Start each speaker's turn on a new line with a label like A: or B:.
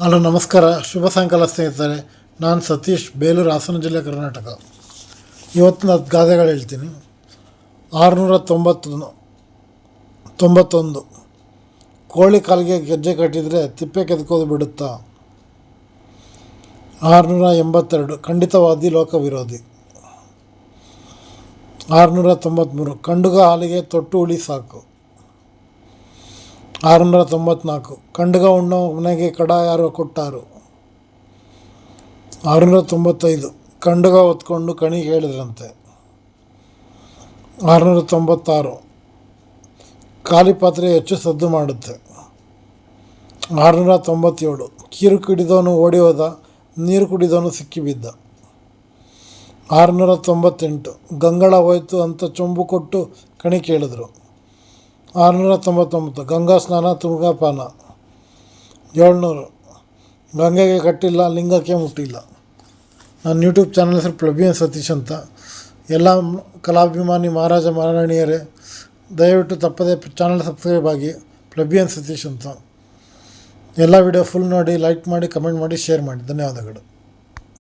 A: Hello ನಮಸ್ಕಾರ, ಶುಭ ಸಾಯಂಕಾಲ ಸ್ನೇಹಿತರೆ. ನಾನು ಸತೀಶ್, ಬೇಲೂರು, ಹಾಸನ ಜಿಲ್ಲೆ, ಕರ್ನಾಟಕ. ಇವತ್ತಿನ ಗಾದೆಗಳು ಹೇಳ್ತೀನಿ. 691 ಕೋಳಿ ಕಾಲಿಗೆ ಗೆಜ್ಜೆ ಕಟ್ಟಿದರೆ ತಿಪ್ಪೆ ಕೆದಕೋದು ಬಿಡುತ್ತಾ. 682 ಖಂಡಿತವಾದಿ ಲೋಕ ವಿರೋಧಿ. 693 ಕಂಡುಗ ಹಾಲಿಗೆ ತೊಟ್ಟು ಹುಳಿ ಸಾಕು. 694 ಕಂಡುಗ ಉಣ್ಣೋ ಮನೆಗೆ ಕಡ ಯಾರೋ ಕೊಟ್ಟಾರು. 695 ಕಂಡುಗ ಹೊತ್ಕೊಂಡು ಕಣಿ ಹೇಳಿದ್ರಂತೆ. 696 ಖಾಲಿ ಪಾತ್ರೆ ಹೆಚ್ಚು ಸದ್ದು ಮಾಡುತ್ತೆ. 697 ಕೀರು ಕುಡಿದವನು ಓಡಿ ಹೋದ, ನೀರು ಕುಡಿದವನು ಸಿಕ್ಕಿಬಿದ್ದ. 698 ಗಂಗಳ ಹೋಯ್ತು ಅಂತ ಚೊಂಬು ಕೊಟ್ಟು ಕಣಿ ಕೇಳಿದ್ರು. 699 ಗಂಗಾ ಸ್ನಾನ ತುಂಗಾ ಪಾನ. 700 ಗಂಗೆಗೆ ಕಟ್ಟಿಲ್ಲ, ಲಿಂಗಕ್ಕೆ ಮುಟ್ಟಿಲ್ಲ. ನನ್ನ ಯೂಟ್ಯೂಬ್ ಚಾನಲ್ ಹೆಸರು ಪ್ಲಬಿಯನ್ ಸತೀಶ್ ಅಂತ. ಎಲ್ಲ ಕಲಾಭಿಮಾನಿ ಮಹಾರಾಜ ಮಹಾರಾಣಿಯರೇ, ದಯವಿಟ್ಟು ತಪ್ಪದೇ ಚಾನಲ್ ಸಬ್ಸ್ಕ್ರೈಬ್ ಆಗಿ. ಪ್ಲಬಿಯನ್ ಸತೀಶ್ ಅಂತ. ಎಲ್ಲ ವಿಡಿಯೋ ಫುಲ್ ನೋಡಿ, ಲೈಕ್ ಮಾಡಿ, ಕಮೆಂಟ್ ಮಾಡಿ, ಶೇರ್ ಮಾಡಿ. ಧನ್ಯವಾದಗಳು.